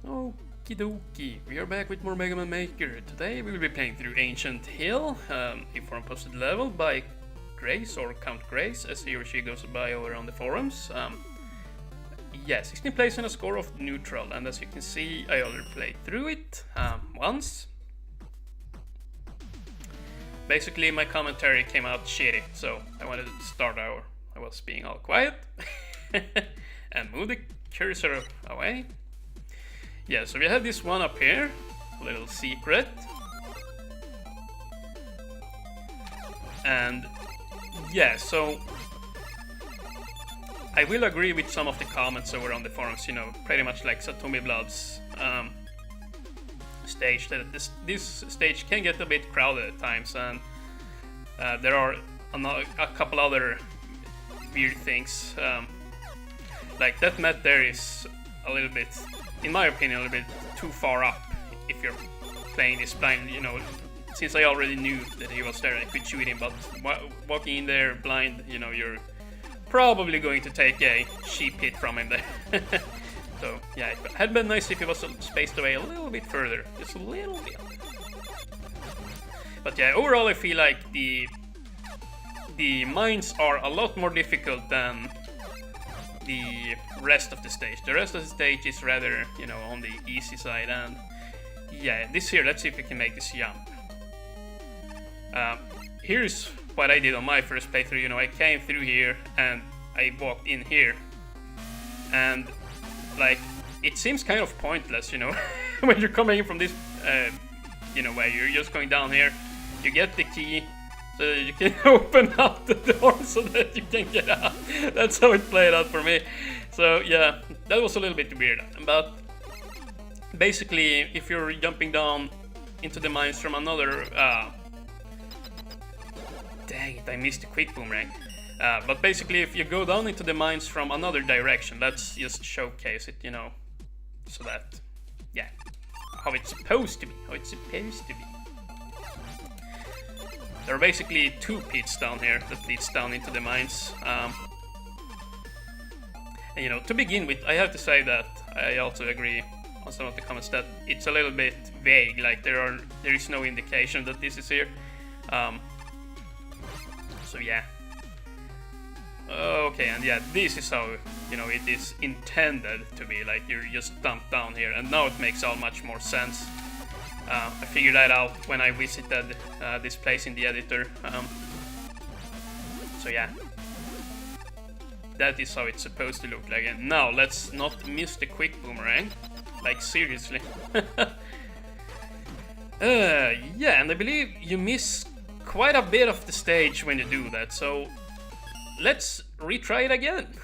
Okie dokie, we are back with more Mega Man Maker. Today we will be playing through Ancient Hill, a forum posted level by Grace or CountGraze, as he or she goes by over on the forums. Yeah, 16 plays and a score of neutral, and as you can see, I already played through it once. Basically, my commentary came out shitty, so I wanted to start over. I was being all quiet and move the cursor away. Yeah, so we have this one up here, a little secret. And yeah, so I will agree with some of the comments over on the forums, you know, pretty much like Satomi Blood's stage, that this stage can get a bit crowded at times, and there are a couple other weird things. Like that map there is a little bit, in my opinion, a little bit too far up if you're playing this blind, you know, since I already knew that he was there, I could shoot him, but walking in there blind, you know, you're probably going to take a cheap hit from him there. So yeah, it had been nice if he was spaced away a little bit further, just a little bit. But yeah, overall I feel like the mines are a lot more difficult than the rest of the stage. The rest of the stage is rather, you know, on the easy side, and yeah, this here, let's see if we can make this jump. Here's what I did on my first playthrough, you know, I came through here and I walked in here, and like, it seems kind of pointless, you know, when you're coming in from this, you know, way, you're just going down here, you get the key, so you can open up the door so that you can get out. That's how it played out for me. So yeah, that was a little bit weird. But basically, if you're jumping down into the mines from another... dang it, I missed the quick boomerang. But basically, if you go down into the mines from another direction, let's just showcase it, you know, so that, yeah, how it's supposed to be, There are basically two pits down here that leads down into the mines. And you know, to begin with, I have to say that I also agree on some of the comments that it's a little bit vague. Like there is no indication that this is here. So yeah. Okay, and yeah, this is how, you know, it is intended to be. Like you're just dumped down here, and now it makes all much more sense. I figured that out when I visited this place in the editor. So yeah, that is how it's supposed to look like. And now let's not miss the quick boomerang. Like seriously. Yeah, and I believe you miss quite a bit of the stage when you do that. So let's retry it again.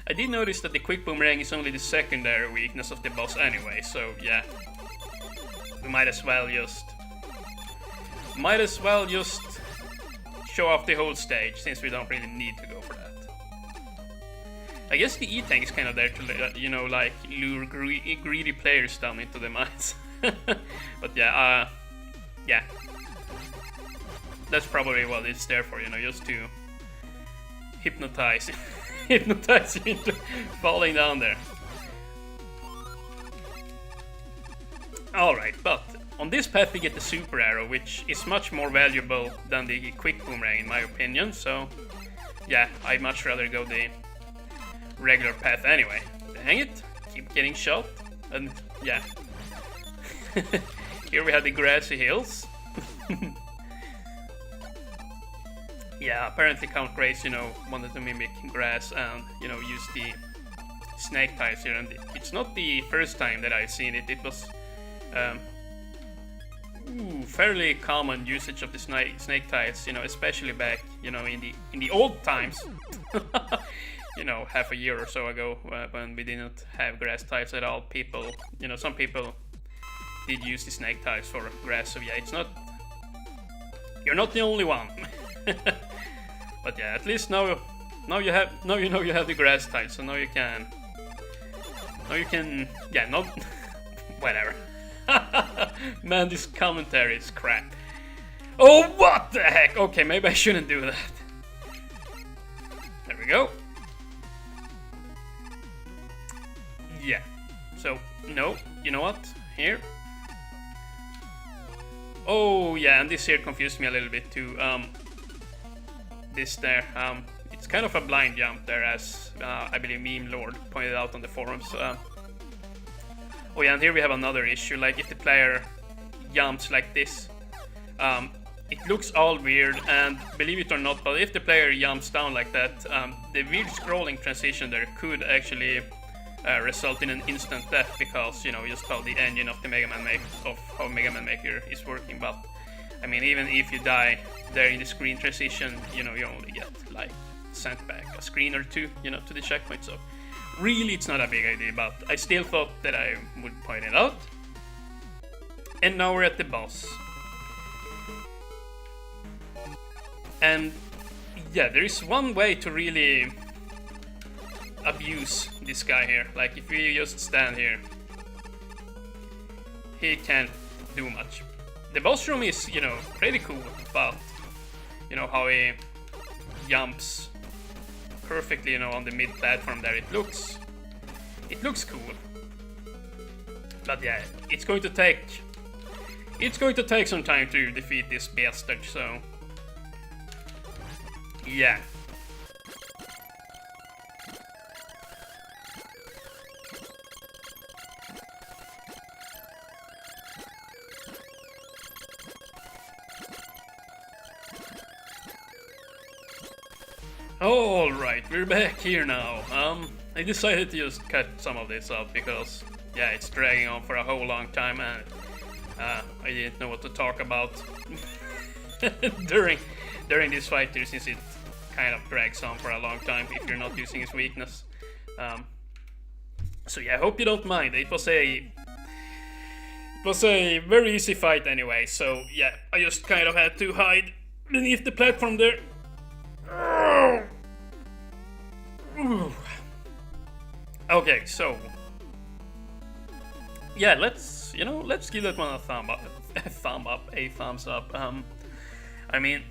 I did notice that the quick boomerang is only the secondary weakness of the boss anyway, so yeah. We might as well just show off the whole stage, since we don't really need to go for that. I guess the E-tank is kind of there to, you know, like lure greedy players down into the mines. But yeah, yeah. That's probably what it's there for, you know, just to hypnotize you into falling down there. Alright, but on this path we get the super arrow, which is much more valuable than the quick boomerang in my opinion, so yeah, I'd much rather go the regular path anyway. Dang it, keep getting shot, and yeah. Here we have the grassy hills. Yeah, apparently CountGraze, you know, wanted to mimic grass and, you know, use the snake tiles here, and it's not the first time that I've seen it. It was fairly common usage of the snake tiles, you know, especially back, you know, in the old times. You know, half a year or so ago, when we didn't have grass tiles at all. People, you know, some people did use the snake tiles for grass. So yeah, it's not, you're not the only one. But yeah, at least now you know you have the grass tiles, so now you can, yeah, not whatever. Man, this commentary is crap. Oh, what the heck? Okay, maybe I shouldn't do that. There we go. Yeah. So, no, you know what? Here. Oh, yeah, and this here confused me a little bit too. This there, it's kind of a blind jump there, as I believe Meme Lord pointed out on the forums. Oh yeah, and here we have another issue, like if the player jumps like this, it looks all weird, and believe it or not, but if the player jumps down like that, the weird scrolling transition there could actually result in an instant death, because, you know, just how the engine of the Mega Man Maker is working. But I mean, even if you die there in the screen transition, you know, you only get like sent back a screen or two, you know, to the checkpoint. So really, it's not a big idea, but I still thought that I would point it out. And now we're at the boss. And yeah, there is one way to really abuse this guy here. Like, if we just stand here, he can't do much. The boss room is, you know, pretty cool, but you know how he jumps perfectly, you know, on the mid platform there. It looks cool. But yeah, it's going to take some time to defeat this bastard, so yeah. Alright, we're back here now. I decided to just cut some of this out because, yeah, it's dragging on for a whole long time, and I didn't know what to talk about during this fight here, since it kind of drags on for a long time if you're not using his weakness. So yeah, I hope you don't mind. It was a very easy fight anyway, so yeah, I just kind of had to hide beneath the platform there. Okay, so yeah, let's give that one a thumbs up. I mean,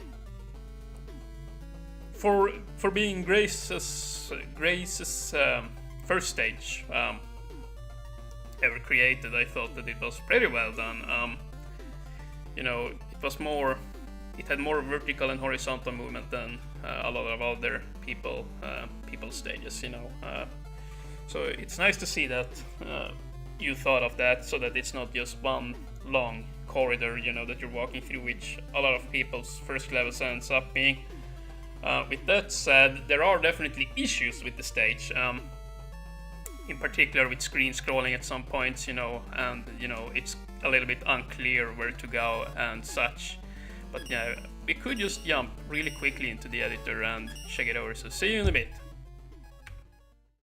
for being Grace's first stage ever created, I thought that it was pretty well done. You know, it had more vertical and horizontal movement than a lot of other people stages, you know. So it's nice to see that you thought of that, so that it's not just one long corridor, you know, that you're walking through, which a lot of people's first levels ends up being. With that said, there are definitely issues with the stage, in particular with screen scrolling at some points, you know, and you know, it's a little bit unclear where to go and such. But yeah, we could just jump really quickly into the editor and check it over, so see you in a bit.